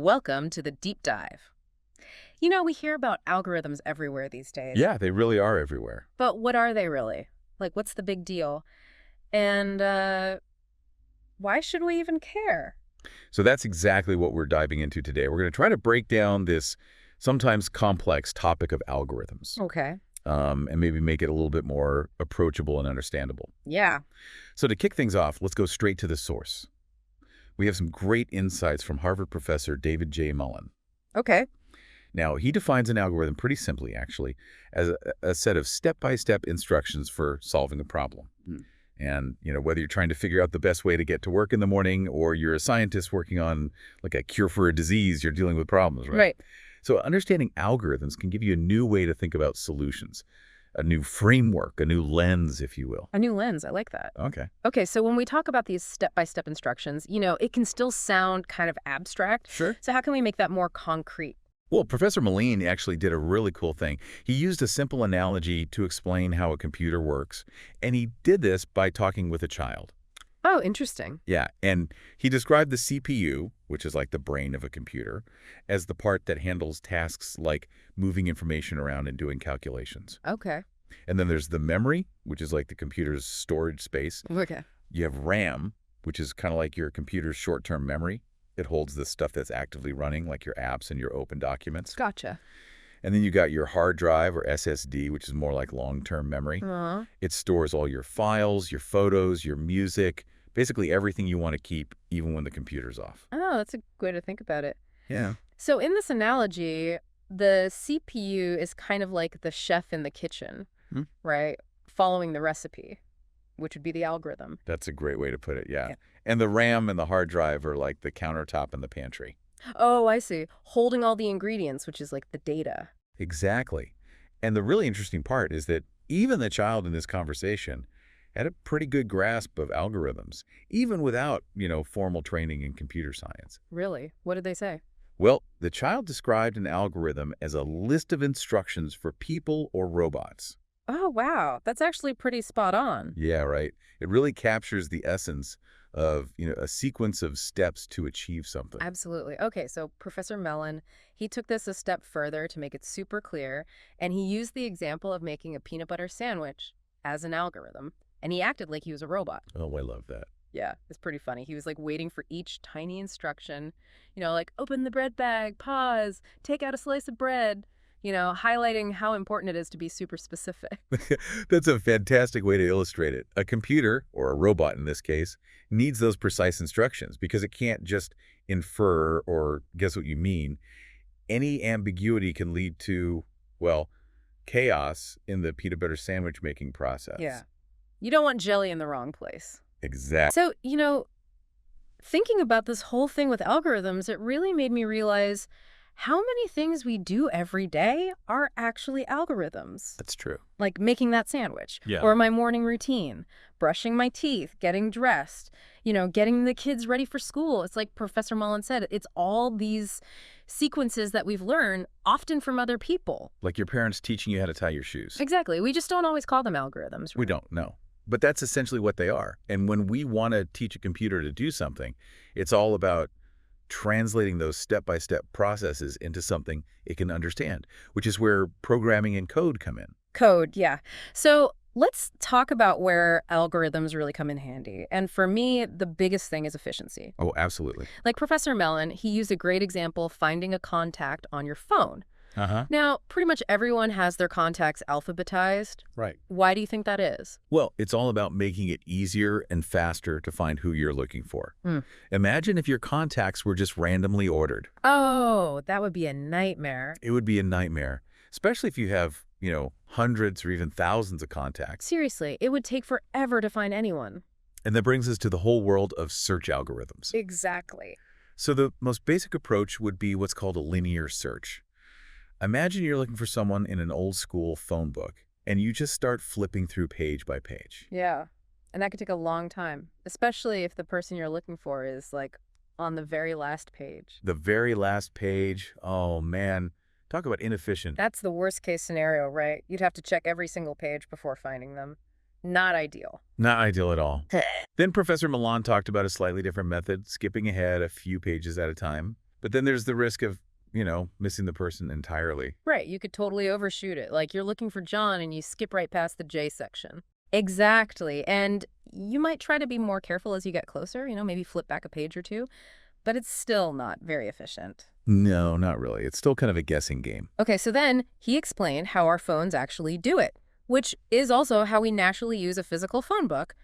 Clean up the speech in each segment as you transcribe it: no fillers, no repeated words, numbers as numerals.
Welcome to the deep dive. We hear about algorithms everywhere these days, Yeah, they really are everywhere. but what are they really? Like, what's the big deal? And why should we even care? So that's exactly what we're diving into today. We're going to try to break down this sometimes complex topic of algorithms, Okay. and maybe make it a little bit more approachable and understandable. Yeah. So to kick things off, let's go straight to the source. We have some great insights from Harvard professor David J. Mullen. Okay. Now, he defines an algorithm pretty simply, actually, as a set of step-by-step instructions for solving a problem. And, whether you're trying to figure out the best way to get to work in the morning or you're a scientist working on like a cure for a disease, you're dealing with problems, right? Right. So understanding algorithms can give you a new way to think about solutions, a new framework, a new lens, if you will. A new lens. I like that. Okay. Okay, so when we talk about these step-by-step instructions, it can still sound kind of abstract. Sure. So how can we make that more concrete? Well, Professor Malan actually did a really cool thing. He used a simple analogy to explain how a computer works, and he did this by talking with a child. Oh, interesting. Yeah, and he described the CPU, which is like the brain of a computer, as the part that handles tasks like moving information around and doing calculations. Okay. And then there's the memory, which is like the computer's storage space. Okay. You have RAM, which is kind of like your computer's short-term memory. It holds the stuff that's actively running, like your apps and your open documents. Gotcha. And then you got your hard drive, or SSD, which is more like long-term memory. Uh-huh. It stores all your files, your photos, your music, basically everything you want to keep, even when the computer's off. Oh, that's a good way to think about it. Yeah. So in this analogy, the CPU is kind of like the chef in the kitchen, Hmm. right? Following the recipe, which would be the algorithm. That's a great way to put it, yeah. Yeah. And the RAM and the hard drive are like the countertop in the pantry. Oh, I see. Holding all the ingredients, which is like the data. Exactly. And the really interesting part is that even the child in this conversation had a pretty good grasp of algorithms, even without, formal training in computer science. Really? What did they say? Well, the child described an algorithm as a list of instructions for people or robots. Oh, wow. That's actually pretty spot on. Yeah, right. It really captures the essence of, a sequence of steps to achieve something. Absolutely. Okay, so Professor Mellon, he took this a step further to make it super clear, and he used the example of making a peanut butter sandwich as an algorithm, and he acted like he was a robot. Oh, I love that. Yeah, it's pretty funny. He was like waiting for each tiny instruction, like open the bread bag, pause, take out a slice of bread, highlighting how important it is to be super specific. That's a fantastic way to illustrate it. A computer, or a robot in this case, needs those precise instructions because it can't just infer or guess what you mean. Any ambiguity can lead to, well, chaos in the peanut butter sandwich making process. Yeah. You don't want jelly in the wrong place. Exactly. So, thinking about this whole thing with algorithms, it really made me realize how many things we do every day are actually algorithms. That's true. Like making that sandwich, Yeah. or my morning routine, brushing my teeth, getting dressed, getting the kids ready for school. It's like Professor Mullen said, it's all these sequences that we've learned, often from other people. Like your parents teaching you how to tie your shoes. Exactly. We just don't always call them algorithms. We don't know. But that's essentially what they are. And when we want to teach a computer to do something, it's all about translating those step-by-step processes into something it can understand, which is where programming and code come in. Code, yeah. So let's talk about where algorithms really come in handy. And for me, the biggest thing is efficiency. Oh, absolutely. Like Professor Mellon, he used a great example finding a contact on your phone. Uh-huh. Now, pretty much everyone has their contacts alphabetized. Right. Why do you think that is? Well, it's all about making it easier and faster to find who you're looking for. Hmm. Imagine if your contacts were just randomly ordered. Oh, that would be a nightmare. It would be a nightmare, especially if you have, hundreds or even thousands of contacts. Seriously, it would take forever to find anyone. And that brings us to the whole world of search algorithms. Exactly. So the most basic approach would be what's called a linear search. Imagine you're looking for someone in an old school phone book, and you just start flipping through page by page. Yeah. And that could take a long time, especially if the person you're looking for is like on the very last page. The very last page, oh man, talk about inefficient. That's the worst case scenario, right? You'd have to check every single page before finding them. Not ideal. Not ideal at all. Then Professor Malan talked about a slightly different method, skipping ahead a few pages at a time. But then there's the risk of, missing the person entirely. Right, you could totally overshoot it. Like you're looking for John and you skip right past the J section. Exactly. And you might try to be more careful as you get closer, maybe flip back a page or two, but it's still not very efficient. No, not really. It's still kind of a guessing game. Okay, so then he explained how our phones actually do it, which is also how we naturally use a physical phone book.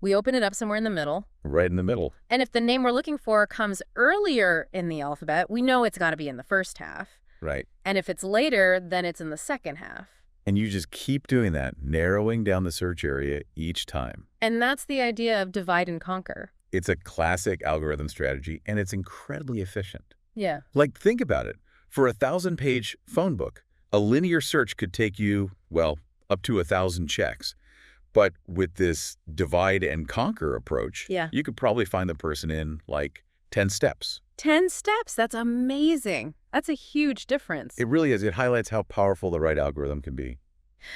We open it up somewhere in the middle, Right in the middle. and if the name we're looking for comes earlier in the alphabet, we know it's got to be in the first half. Right. And if it's later, then it's in the second half. And you just keep doing that, narrowing down the search area each time. And that's the idea of divide and conquer. It's a classic algorithm strategy, and it's incredibly efficient. Yeah. Like, think about it. For a 1,000-page phone book, a linear search could take you, well, up to 1,000 checks. But with this divide and conquer approach, Yeah. you could probably find the person in, like, 10 steps. 10 steps. That's amazing. That's a huge difference. It really is. It highlights how powerful the right algorithm can be.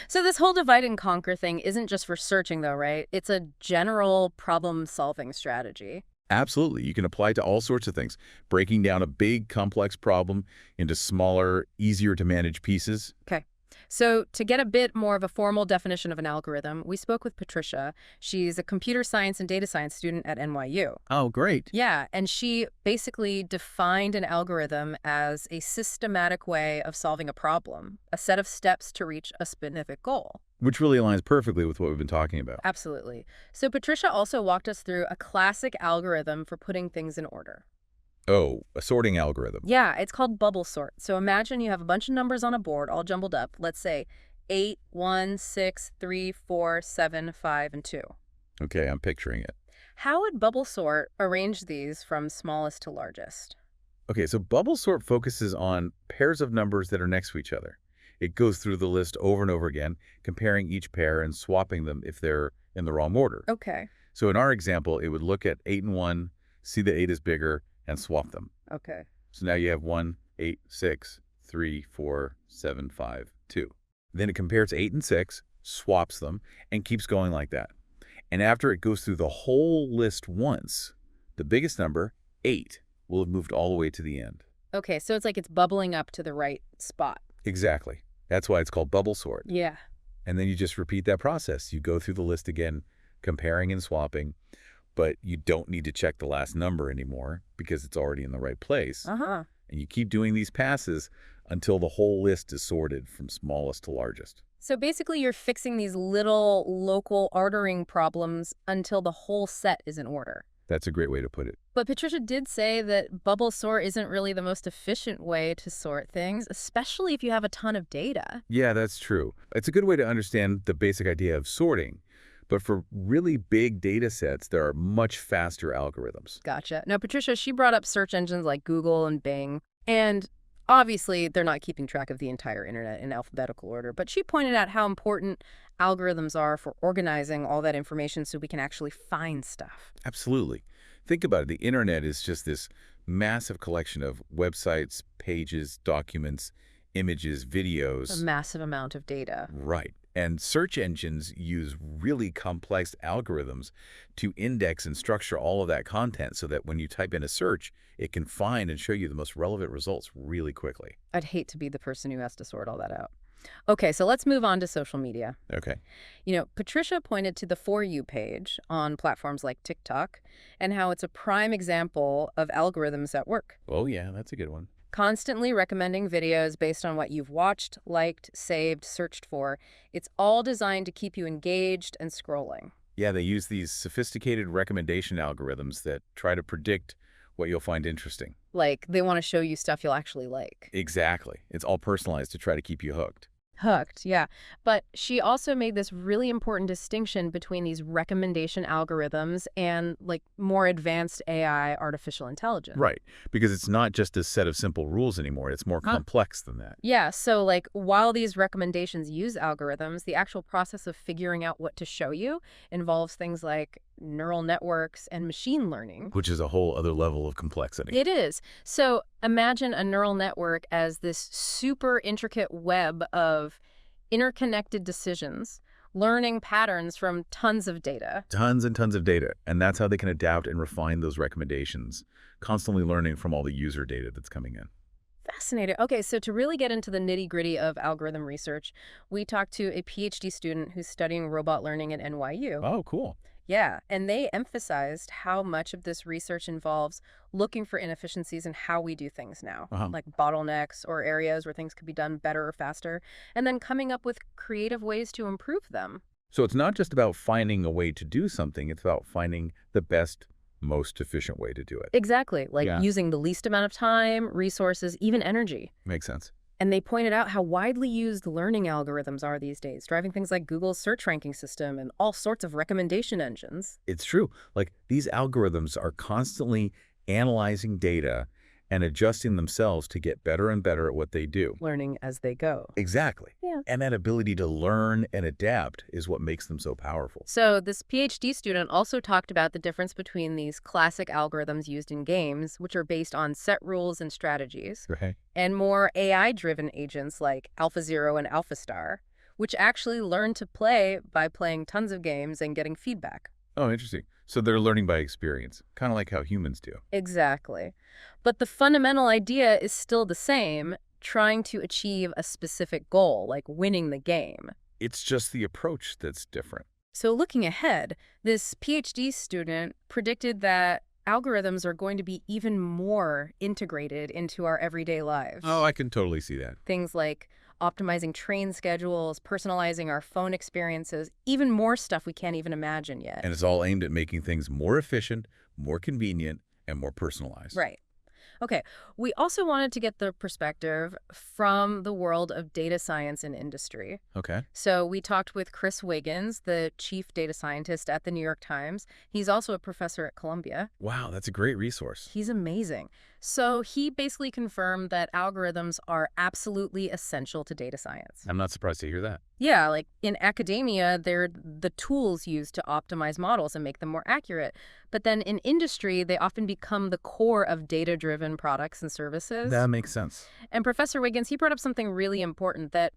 So this whole divide and conquer thing isn't just for searching, though, right? It's a general problem-solving strategy. Absolutely. You can apply it to all sorts of things, breaking down a big, complex problem into smaller, easier-to-manage pieces. Okay. So to get a bit more of a formal definition of an algorithm, we spoke with Patricia. She's a computer science and data science student at NYU. Oh, great. Yeah, and she basically defined an algorithm as a systematic way of solving a problem, a set of steps to reach a specific goal. Which really aligns perfectly with what we've been talking about. Absolutely. So Patricia also walked us through a classic algorithm for putting things in order. Oh, a sorting algorithm. Yeah, it's called bubble sort. So imagine you have a bunch of numbers on a board all jumbled up. Let's say 8, 1, 6, 3, 4, 7, 5, and 2. Okay, I'm picturing it. How would bubble sort arrange these from smallest to largest? Okay, so bubble sort focuses on pairs of numbers that are next to each other. It goes through the list over and over again, comparing each pair and swapping them if they're in the wrong order. Okay. So in our example, it would look at 8 and 1, see that 8 is bigger, and swap them. Okay. So now you have 1, 8, 6, 3, 4, 7, 5, 2. Then it compares 8 and 6, swaps them, and keeps going like that. And after it goes through the whole list once, the biggest number, 8, will have moved all the way to the end. Okay, so it's like it's bubbling up to the right spot. Exactly. That's why it's called bubble sort. Yeah. And then you just repeat that process. You go through the list again, comparing and swapping, but you don't need to check the last number anymore because it's already in the right place. Uh-huh. And you keep doing these passes until the whole list is sorted from smallest to largest. So basically you're fixing these little local ordering problems until the whole set is in order. That's a great way to put it. But Patricia did say that bubble sort isn't really the most efficient way to sort things, especially if you have a ton of data. Yeah, that's true. It's a good way to understand the basic idea of sorting. But for really big data sets, there are much faster algorithms. Gotcha. Now, Patricia, she brought up search engines like Google and Bing, and obviously they're not keeping track of the entire internet in alphabetical order, but she pointed out how important algorithms are for organizing all that information so we can actually find stuff. Absolutely. Think about it. The internet is just this massive collection of websites, pages, documents, images, A videos. massive amount of data. Right. And search engines use really complex algorithms to index and structure all of that content so that when you type in a search, it can find and show you the most relevant results really quickly. I'd hate to be the person who has to sort all that out. Okay, so let's move on to social media. Okay. Patricia pointed to the For You page on platforms like TikTok and how it's a prime example of algorithms at work. Oh, yeah, that's a good one. Constantly recommending videos based on what you've watched, liked, saved, searched for. It's all designed to keep you engaged and scrolling. Yeah, they use these sophisticated recommendation algorithms that try to predict what you'll find interesting. Like, they want to show you stuff you'll actually like. Exactly. It's all personalized to try to keep you hooked. Hooked, yeah. But she also made this really important distinction between these recommendation algorithms and, like, more advanced AI, artificial intelligence. Right, because it's not just a set of simple rules anymore. It's more complex than that. Yeah, so, like, while these recommendations use algorithms, the actual process of figuring out what to show you involves things like neural networks and machine learning. Which is a whole other level of complexity. It is. So imagine a neural network as this super intricate web of interconnected decisions, learning patterns from tons of data. Tons and tons of data, and that's how they can adapt and refine those recommendations constantly learning from all the user data that's coming in. Fascinating. Okay, so to really get into the nitty-gritty of algorithm research, we talked to a PhD student who's studying robot learning at NYU. Oh, cool. Yeah, and they emphasized how much of this research involves looking for inefficiencies in how we do things now, Uh-huh. like bottlenecks or areas where things could be done better or faster, and then coming up with creative ways to improve them. So it's not just about finding a way to do something, it's about finding the best, most efficient way to do it. Exactly, like Yeah. using the least amount of time, resources, even energy. Makes sense. And they pointed out how widely used learning algorithms are these days, driving things like Google's search ranking system and all sorts of recommendation engines. It's true. Like, these algorithms are constantly analyzing data and adjusting themselves to get better and better at what they do. Learning as they go. Exactly. Yeah. And that ability to learn and adapt is what makes them so powerful. So this PhD student also talked about the difference between these classic algorithms used in games, which are based on set rules and strategies, Right. and more AI-driven agents like AlphaZero and AlphaStar, which actually learn to play by playing tons of games and getting feedback. Oh, interesting. So they're learning by experience, kind of like how humans do. Exactly. But the fundamental idea is still the same, trying to achieve a specific goal, like winning the game. It's just the approach that's different. So looking ahead, this PhD student predicted that algorithms are going to be even more integrated into our everyday lives. Oh, I can totally see that. Things like optimizing train schedules, personalizing our phone experiences, even more stuff we can't even imagine yet. And it's all aimed at making things more efficient, more convenient, and more personalized. Right. Okay, we also wanted to get the perspective from the world of data science and industry. Okay. So we talked with Chris Wiggins, the chief data scientist at the New York Times. He's also a professor at Columbia. Wow, that's a great resource. He's amazing. So he basically confirmed that algorithms are absolutely essential to data science. I'm not surprised to hear that. Yeah, like in academia, they're the tools used to optimize models and make them more accurate. But then in industry, they often become the core of data-driven products and services. That makes sense. And Professor Wiggins, he brought up something really important, that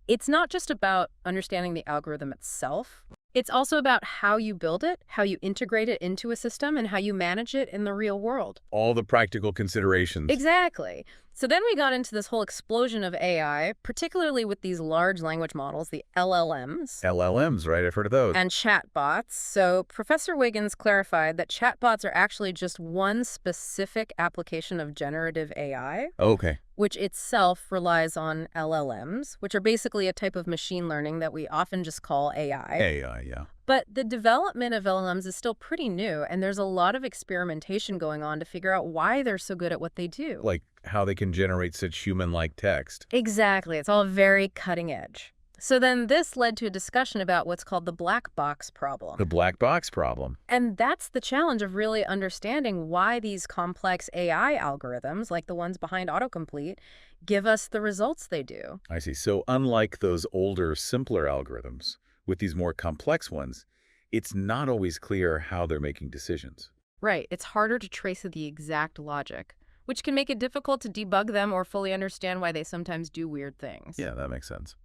it's not just about understanding the algorithm itself. It's also about how you build it, how you integrate it into a system, and how you manage it in the real world. All the practical considerations. Exactly. So then we got into this whole explosion of AI, particularly with these large language models, the LLMs. LLMs, right? I've heard of those. And chatbots. So Professor Wiggins clarified that chatbots are actually just one specific application of generative AI, Okay. which itself relies on LLMs, which are basically a type of machine learning that we often just call AI. AI, yeah. But the development of LLMs is still pretty new, and there's a lot of experimentation going on to figure out why they're so good at what they do. Like how they can generate such human-like text. Exactly. It's all very cutting edge. So then this led to a discussion about what's called the black box problem. The black box problem. And that's the challenge of really understanding why these complex AI algorithms, like the ones behind autocomplete, give us the results they do. I see. So unlike those older, simpler algorithms, with these more complex ones, it's not always clear how they're making decisions. Right. It's harder to trace the exact logic, which can make it difficult to debug them or fully understand why they sometimes do weird things. Yeah, that makes sense.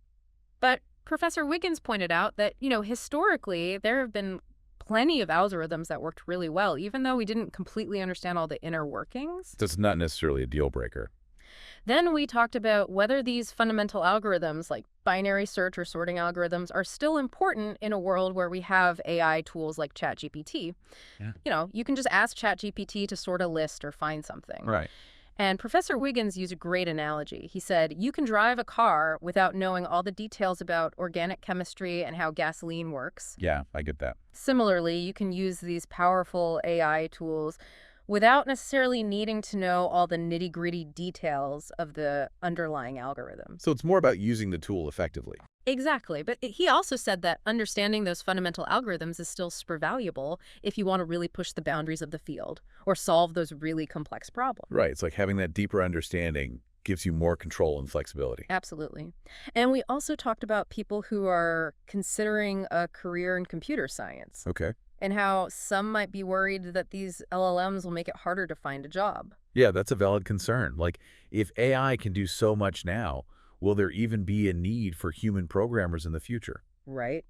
But Professor Wiggins pointed out that, historically, there have been plenty of algorithms that worked really well, even though we didn't completely understand all the inner workings. So it's not necessarily a deal breaker. Then we talked about whether these fundamental algorithms, like binary search or sorting algorithms, are still important in a world where we have AI tools like ChatGPT. Yeah. You can just ask ChatGPT to sort a list or find something. Right. And Professor Wiggins used a great analogy. He said, you can drive a car without knowing all the details about organic chemistry and how gasoline works. Yeah, I get that. Similarly, you can use these powerful AI tools without necessarily needing to know all the nitty-gritty details of the underlying algorithms. So it's more about using the tool effectively. Exactly. But he also said that understanding those fundamental algorithms is still super valuable if you want to really push the boundaries of the field or solve those really complex problems. Right. It's like having that deeper understanding gives you more control and flexibility. Absolutely. And we also talked about people who are considering a career in computer science Okay. and how some might be worried that these LLMs will make it harder to find a job. Yeah, that's a valid concern. Like, if AI can do so much now, will there even be a need for human programmers in the future? Right.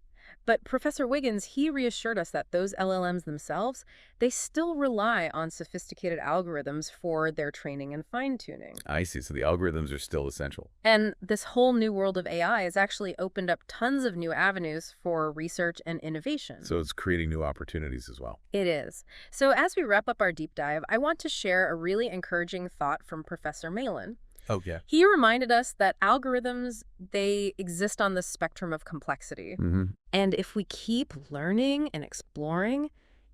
But Professor Wiggins, he reassured us that those LLMs themselves, they still rely on sophisticated algorithms for their training and fine-tuning. I see. So the algorithms are still essential. And this whole new world of AI has actually opened up tons of new avenues for research and innovation. So it's creating new opportunities as well. It is. So as we wrap up our deep dive, I want to share a really encouraging thought from Professor Malan. Oh, yeah. He reminded us that algorithms, they exist on the spectrum of complexity. Hmm. And if we keep learning and exploring,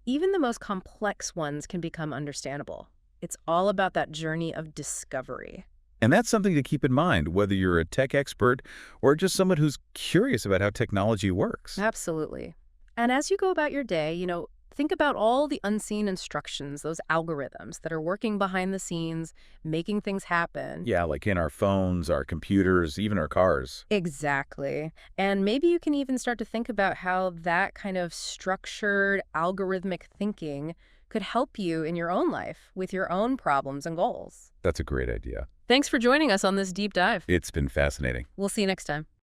even the most complex ones can become understandable. It's all about that journey of discovery. And that's something to keep in mind, whether you're a tech expert or just someone who's curious about how technology works. Absolutely. And as you go about your day, think about all the unseen instructions, those algorithms that are working behind the scenes, making things happen. Yeah, like in our phones, our computers, even our cars. Exactly. And maybe you can even start to think about how that kind of structured algorithmic thinking could help you in your own life with your own problems and goals. That's a great idea. Thanks for joining us on this deep dive. It's been fascinating. We'll see you next time.